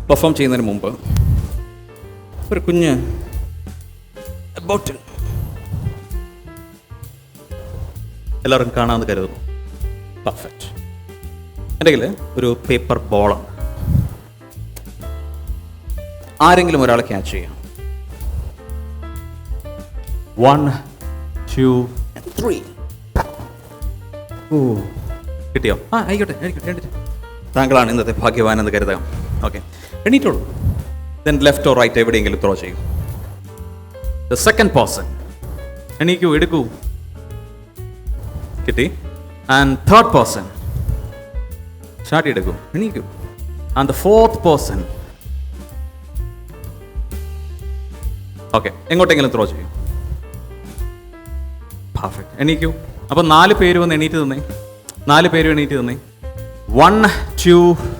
Perform ചെയ്യുന്നതിന് മുമ്പ് ഒരു കുഞ്ഞ് ബോട്ടിൽ എല്ലാവർക്കും കാണാമെന്ന് കരുതുന്നു. പെർഫെക്റ്റ്. എൻ്റെ കയ്യിൽ ഒരു പേപ്പർ ബോളാണ്. ആരെങ്കിലും ഒരാളെ ക്യാച്ച് ചെയ്യാം. 1, 2, 3. കിട്ടിയോ? ആയിക്കോട്ടെ. താങ്കളാണ് ഇന്നത്തെ ഭാഗ്യവാൻ എന്ന് കരുതാം. ഓക്കെ, എണീറ്റോളൂ. ദെൻ ലെഫ്റ്റ് ഓർ റൈറ്റ് എവിടെയെങ്കിലും ത്രോ ചെയ്യും. ദ സെക്കൻഡ് പേഴ്സൺ, എണീക്കൂ, എടുക്കൂ. കിട്ടി. ആൻഡ് തേർഡ് പേഴ്സൺ, സ്റ്റാർട്ട് എടുക്കൂ, എണീക്കൂ. And the fourth person, okay, എങ്ങോട്ടെങ്കിലും ത്രോ ചെയ്യും. പെർഫെക്റ്റ്. എണീക്കൂ. അപ്പം 4 പേര് വന്ന് എണീറ്റ് തന്നേ. 4 പേര് എണീറ്റ് തന്നേ. 1, 2,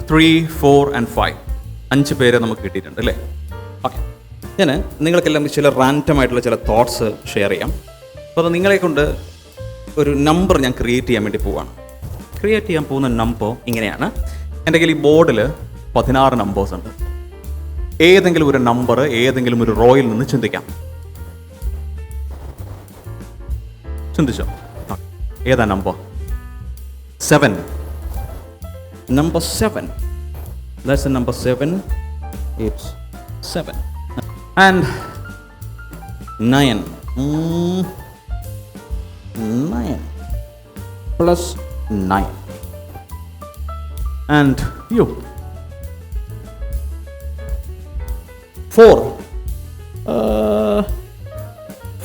3, 4 and 5. 5 പേര് നമുക്ക് കിട്ടിയിട്ടുണ്ട് അല്ലേ? ഓക്കെ, ഞാൻ നിങ്ങൾക്കെല്ലാം ചില റാൻഡമായിട്ടുള്ള ചില തോട്ട്സ് ഷെയർ ചെയ്യാം. അപ്പോൾ അത് നിങ്ങളെ കൊണ്ട് ഒരു നമ്പർ ഞാൻ ക്രിയേറ്റ് ചെയ്യാൻ വേണ്ടി പോവാണ്. ക്രിയേറ്റ് ചെയ്യാൻ പോകുന്ന നമ്പർ ഇങ്ങനെയാണ്. എൻ്റെ കയ്യിൽ ഈ ബോർഡിൽ 16 നമ്പേഴ്സ് ഉണ്ട്. ഏതെങ്കിലും ഒരു നമ്പർ ഏതെങ്കിലും ഒരു റോയിൽ നിന്ന് ചിന്തിക്കാം. ചിന്തിച്ചോ? ഏതാ number? 7. Number 7. That's the number 7. It's 7. And 9. 9 plus 9. And you. 4.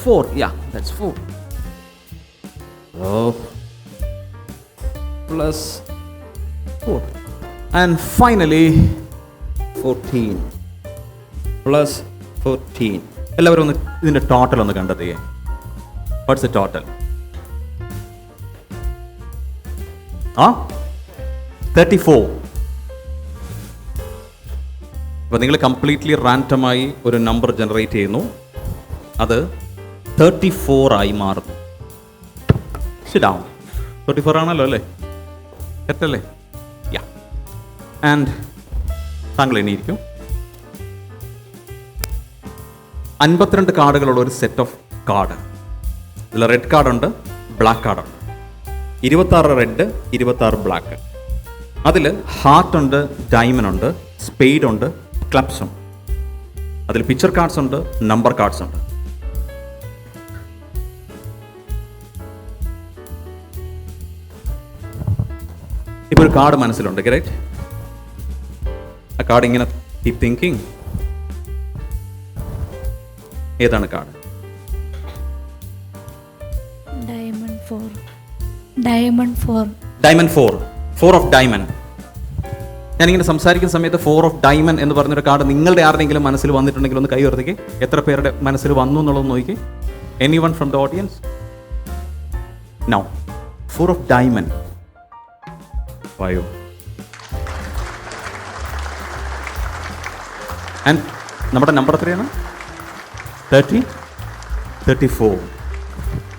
4. Yeah, that's 4. Oh. Plus 4. And finally 14 plus 14. എല്ലാവരും ഒന്ന് ഇതിൻ്റെ ടോട്ടൽ ഒന്ന് കണ്ടെത്തിയേ. What's the total? 34. അപ്പോൾ നിങ്ങൾ കംപ്ലീറ്റ്ലി റാൻഡമായി ഒരു നമ്പർ ജനറേറ്റ് ചെയ്യുന്നു. അത് 34 ആയി മാറുന്നു. ശരിയാവും. 34 ആണല്ലോ അല്ലേ? തെറ്റല്ലേ? യാ. ആൻഡ് താങ്കൾ എണീരിക്കും. 52 കാർഡുകളുള്ള ഒരു സെറ്റ് ഓഫ് കാർഡ്. ഇതിൽ റെഡ് കാർഡുണ്ട്, ബ്ലാക്ക് കാർഡുണ്ട്. 26 red, 26 black. അതിൽ ഹാർട്ടുണ്ട്, ഡയമണ്ട് ഉണ്ട്, സ്പെയ്ഡ് ഉണ്ട്, ക്ലബ്സ് ഉണ്ട്. അതിൽ പിക്ചർ കാർഡ്സ് ഉണ്ട്, നമ്പർ കാർഡ്സ് ഉണ്ട്. ഇപ്പോൾ ഒരു കാർഡ് മനസ്സിലുണ്ട്, കറക്റ്റ്? ആ കാർഡ് ഇങ്ങനെ കീപ് തിങ്കിങ്. ഏതാണ് കാർഡ്? ഡയമണ്ട് 4. 4 of diamond. ഞാനിങ്ങനെ സംസാരിക്കുന്ന സമയത്ത് 4 ഓഫ് ഡയമണ്ട് എന്ന് പറഞ്ഞൊരു കാർഡ് നിങ്ങളുടെ ആരുടെയെങ്കിലും മനസ്സിൽ വന്നിട്ടുണ്ടെങ്കിൽ ഒന്ന് കൈ ഉയർത്തിക്കേ. എത്ര പേരുടെ മനസ്സിൽ വന്നു എന്നുള്ളത് നോക്കിക്കേ. Anyone from the audience? No. 4 of diamond. വായോ. ആൻഡ് നമ്മുടെ നമ്പർ എത്രയാണ്? 34.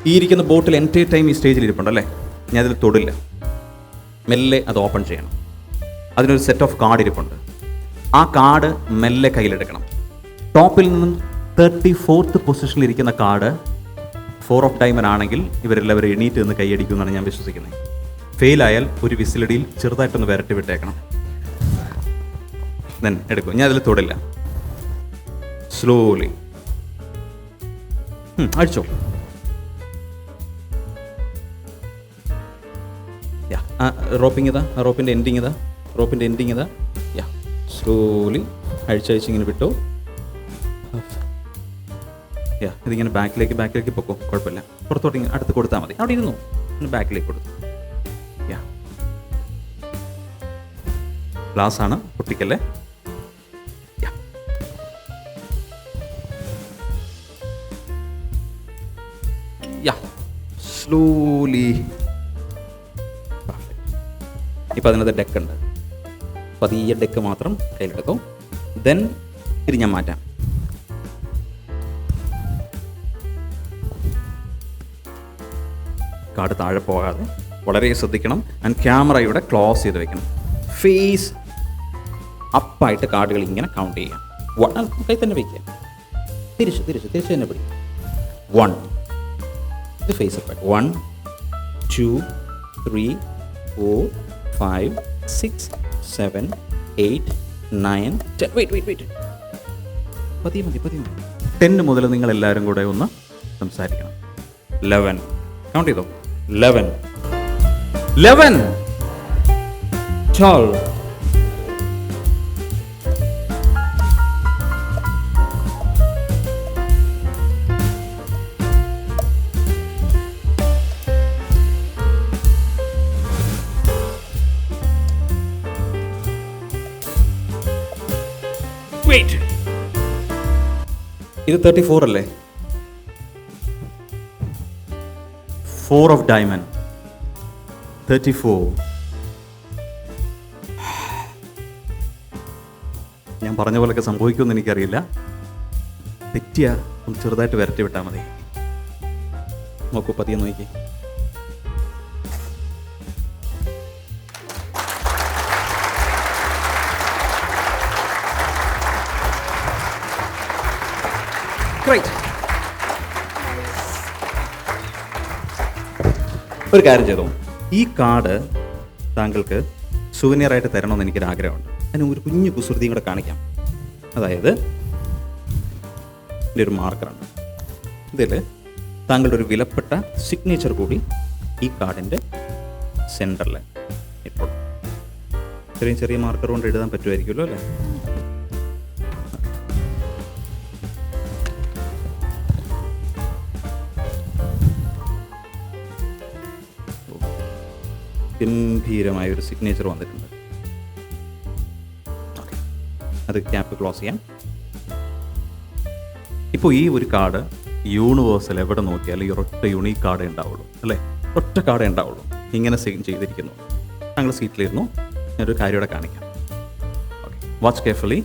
ഈ ഇരിക്കുന്ന ബോട്ടിൽ എൻ്റെ ടൈം ഈ സ്റ്റേജിൽ ഇരിപ്പുണ്ടല്ലേ? ഞാൻ അതിൽ തൊടില്ല. മെല്ലെ അത് ഓപ്പൺ ചെയ്യണം. അതിനൊരു സെറ്റ് ഓഫ് കാർഡ് ഇരിപ്പുണ്ട്. ആ കാർഡ് മെല്ലെ കയ്യിലെടുക്കണം. ടോപ്പിൽ നിന്നും 34th പൊസിഷനിൽ ഇരിക്കുന്ന കാർഡ് 4 ഓഫ് ഡയമണ്ട് ആണെങ്കിൽ ഇവരെല്ലാവരും എണീറ്റ് നിന്ന് കൈയടിക്കുമെന്നാണ് ഞാൻ വിശ്വസിക്കുന്നത്. ഫെയിലായാൽ ഒരു വിസിലടിയിൽ ചെറുതായിട്ടൊന്ന് വരട്ടി വിട്ടേക്കണം. ദെൻ എടുക്കും. ഞാൻ അതിൽ തൊടില്ല. സ്ലോലി അടിച്ചോ. റോപ്പിംഗ് ഇതാ, റോപ്പിൻ്റെ എൻഡിങ് ഇതാ, റോപ്പിൻ്റെ എൻഡിങ് ഇതാ. യാ, സ്ലോലി അഴിച്ചഴിച്ചിങ്ങനെ വിട്ടു. യാ, ഇതിങ്ങനെ ബാക്കിലേക്ക് പൊക്കോ, കുഴപ്പമില്ല. പുറത്തോട്ട് ഇങ്ങനെ അടുത്ത് കൊടുത്താൽ മതി. അവിടെ ഇരുന്നു, ബാക്കിലേക്ക് കൊടുത്തു. യാ, ഗ്ലാസ് ആണ്, പൊട്ടിക്കല്ലേ. യാ, സ്ലോലി. ഇപ്പം അതിനകത്ത് ഡെക്ക് ഉണ്ട്. പതിയെ ഡെക്ക് മാത്രം കയ്യിലെടുക്കും. ദെൻ ഇത് ഞാൻ മാറ്റാം. കാർഡ് താഴെ പോകാതെ വളരെ ശ്രദ്ധിക്കണം. ആൻഡ് ക്യാമറ ഇവിടെ ക്ലോസ് ചെയ്ത് വെക്കണം. ഫേസ് അപ്പായിട്ട് കാർഡുകൾ ഇങ്ങനെ കൗണ്ട് ചെയ്യാം. കൈ തന്നെ വയ്ക്കുക. തിരിച്ച് തന്നെ പിടിക്കും. 1 ഇത് ഫേസ് അപ്പ്. 1 2 3 4 5 6 7 8 9 10. വെയിറ്റ് മതി. 10 മുതൽ നിങ്ങൾ എല്ലാവരും കൂടെ ഒന്ന് സംസാരിക്കണം. 11 കൗണ്ട് ചെയ്തോ. 11 12 വെയിറ്റ്. ഇത് 34 അല്ലേ? 4 ഓഫ് ഡയമണ്ട്. 34. ഞാൻ പറഞ്ഞ പോലൊക്കെ സംഭവിക്കുമെന്ന് എനിക്കറിയില്ല. തെറ്റിയ ഒന്ന് ചെറുതായിട്ട് വരട്ടി വിട്ടാൽ മതി. നോക്കൂ, പതിയെ നോക്കി. ഒരു കാര്യം ചെയ്തോ, ഈ കാർഡ് താങ്കൾക്ക് സുവനിയറായിട്ട് തരണമെന്ന് എനിക്കൊരാഗ്രഹമുണ്ട്. അതിന് ഒരു കുഞ്ഞു കുസൃതിയും കൂടെ കാണിക്കാം. അതായത് ഇതിൻ്റെ ഒരു മാർക്കറാണ്. ഇതിൽ താങ്കളുടെ ഒരു വിലപ്പെട്ട സിഗ്നേച്ചർ കൂടി ഈ കാർഡിൻ്റെ സെൻറ്ററിൽ ഇപ്പോൾ ചെറിയ മാർക്കർ കൊണ്ട് എഴുതാൻ പറ്റുമായിരിക്കുമല്ലോ അല്ലേ? ഗംഭീരമായ ഒരു സിഗ്നേച്ചർ വന്നിട്ടുണ്ട്. അത് ക്യാപ്പ് ക്ലോസ് ചെയ്യാം. ഇപ്പോൾ ഈ ഒരു കാർഡ് യൂണിവേഴ്സൽ എവിടെ നോക്കിയാലും ഈ ഒരൊറ്റ യുണീക്ക് കാർഡേ ഉണ്ടാവുള്ളൂ അല്ലേ? ഒറ്റ കാർഡേ ഉണ്ടാവുള്ളൂ. ഇങ്ങനെ സെയിം ചെയ്തിരിക്കുന്നു. താങ്കൾ സീറ്റിലിരുന്നു. ഞാനൊരു കാര്യം ഇവിടെ കാണിക്കാം. Okay, watch carefully.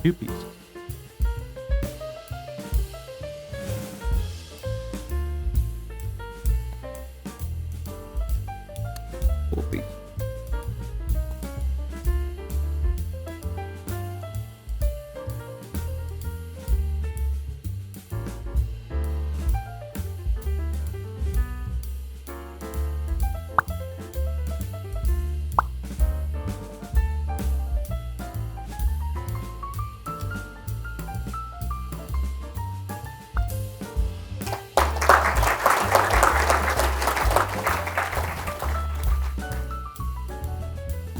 Two pieces. Four pieces.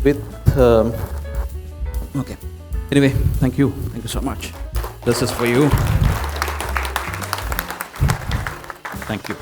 With okay, anyway, thank you so much. This is for you. Thank you.